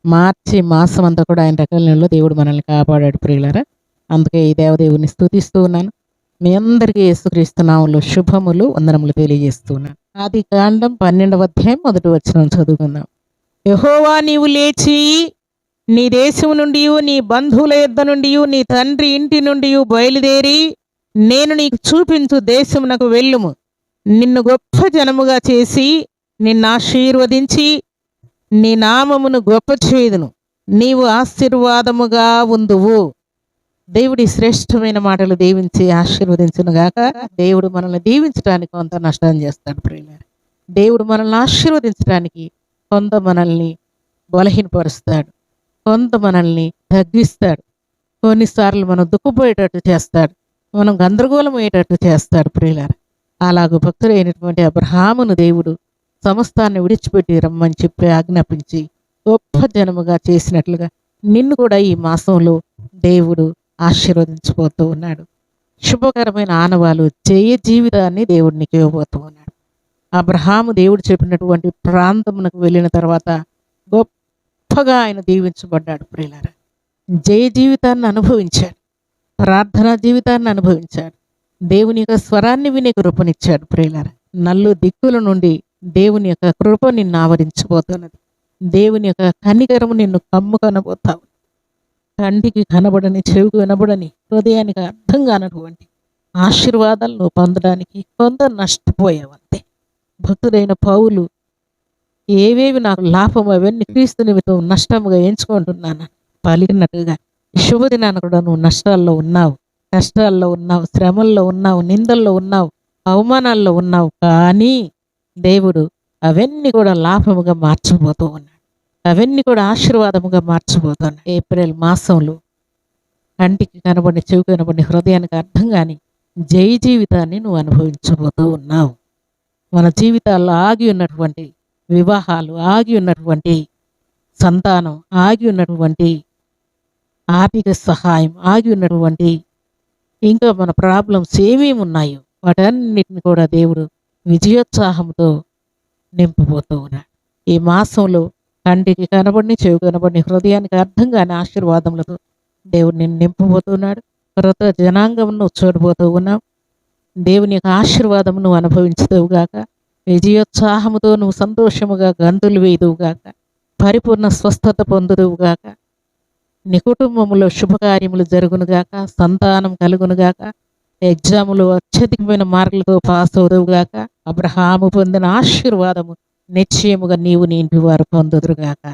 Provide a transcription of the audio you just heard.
మార్చి మాసం అంతా కూడా ఆయన రెక్కల నీడలో దేవుడు మనల్ని కాపాడాడు ప్రియులారా. అందుకే ఈ దేవదేవుని స్తుతిస్తూ ఉన్నాను. మీ అందరికీ యేసుక్రీస్తు నామములో శుభములు, వందనములు తెలియజేస్తూ ఉన్నాను. ఆదికాండం 12వ అధ్యాయం 1వ వచనం చదువుకుందాం. యెహోవా, నీవు లేచి నీ దేశము నుండి, నీ బంధువుల యొద్ద నుండి, నీ తండ్రి ఇంటి నుండి బయలుదేరి నేను నీకు చూపించు దేశమునకు వెళ్ళుము. నిన్ను గొప్ప జనముగా చేసి నిన్ను ఆశీర్వదించి నీ నామమును గొప్ప చేయుదును. నీవు ఆశీర్వాదముగా ఉందువు. దేవుడి శ్రేష్టమైన మాటలు దీవించి ఆశీర్వదించును గాక. దేవుడు మనల్ని దీవించడానికి కొంత నష్టం చేస్తాడు ప్రియులారా. దేవుడు మనల్ని ఆశీర్వదించడానికి కొంత మనల్ని బలహీనపరుస్తాడు, కొంత మనల్ని తగ్గిస్తాడు. కొన్నిసార్లు మనం దుఃఖపోయేటట్టు చేస్తాడు, మనం గందరగోళం అయ్యేటట్టు చేస్తాడు ప్రియులారా. అలాగూ భక్తుడైనటువంటి అబ్రహామును దేవుడు సమస్తాన్ని విడిచిపెట్టి రమ్మని చెప్పి ఆజ్ఞాపించి గొప్ప జనముగా చేసినట్లుగా నిన్ను కూడా ఈ మాసంలో దేవుడు ఆశీర్వదించబోతూ ఉన్నాడు. శుభకరమైన ఆనవాలు, జయ జీవితాన్ని దేవుడు నీకు ఇవ్వబోతూ ఉన్నాడు. అబ్రహాము దేవుడు చెప్పినటువంటి ప్రాంతమునకు వెళ్ళిన తర్వాత గొప్పగా ఆయన దీవించబడ్డాడు ప్రియులారా. జయ జీవితాన్ని అనుభవించాడు, ప్రార్థనా జీవితాన్ని అనుభవించాడు, దేవుని యొక్క స్వరాన్ని వినే కృపనిచ్చాడు ప్రియులారా. నల్లు దిక్కుల నుండి దేవుని యొక్క కృప నిన్ను ఆవరించబోతున్నది. దేవుని యొక్క కనికరము నిన్ను కమ్ముకొనబోతావు. కంటికి కనబడని, చెవికి వినబడని, హృదయానికి అర్థం కానటువంటి ఆశీర్వాదాలు నువ్వు పొందడానికి కొంత నష్టపోయావంతే. భక్తుడైన పౌలు ఏవేవి నాకు లాభం అవన్నీ క్రీస్తు నిమిత్తం నష్టముగా ఎంచుకుంటున్నాను పలికినట్టుగా శుభదినాన కూడా నువ్వు నష్టాల్లో ఉన్నావు, కష్టాల్లో ఉన్నావు, శ్రమల్లో ఉన్నావు, నిందల్లో ఉన్నావు, అవమానాల్లో ఉన్నావు. కానీ దేవుడు అవన్నీ కూడా లాభముగా మార్చబోతూ ఉన్నాడు. అవన్నీ కూడా ఆశీర్వాదముగా మార్చబోతున్నాడు. ఏప్రిల్ మాసంలో కంటికి కనబడి, చెవి కనబడి, హృదయానికి అర్థం కాని జయ జీవితాన్ని నువ్వు అనుభవించబోతూ ఉన్నావు. మన జీవితాల్లో ఆగి ఉన్నటువంటి వివాహాలు, ఆగి ఉన్నటువంటి సంతానం, ఆగి ఉన్నటువంటి ఆర్థిక సహాయం, ఆగి ఉన్నటువంటి ఇంకా మన ప్రాబ్లమ్స్ ఏమేమి ఉన్నాయో వాటన్నిటిని కూడా దేవుడు విజయోత్సాహంతో నింపబోతూ ఉన్నాడు. ఈ మాసంలో కంటికి కనబడిని, చెవి కనబడిని, హృదయానికి అర్థం కాని ఆశీర్వాదములతో దేవుడు నిన్ను నింపబోతున్నాడు. కొత్త జనాంగం నువ్వు చూడబోతూ ఉన్నావు. దేవుని యొక్క ఆశీర్వాదం నువ్వు అనుభవించదువుగాక. విజయోత్సాహముతో నువ్వు సంతోషముగా గంతులు వేయుదువుగాక. పరిపూర్ణ స్వస్థత పొందుదువుగాక. నీ కుటుంబంలో శుభకార్యములు జరుగునుగాక. సంతానం కలుగునుగాక. ఎగ్జాములు అత్యధికమైన మార్కులతో పాస్ అవుదువుగాక. అబ్రహాము పొందిన ఆశీర్వాదము నిశ్చయముగా నీవు నీ ఇంటి వారు పొందుదురుగాక.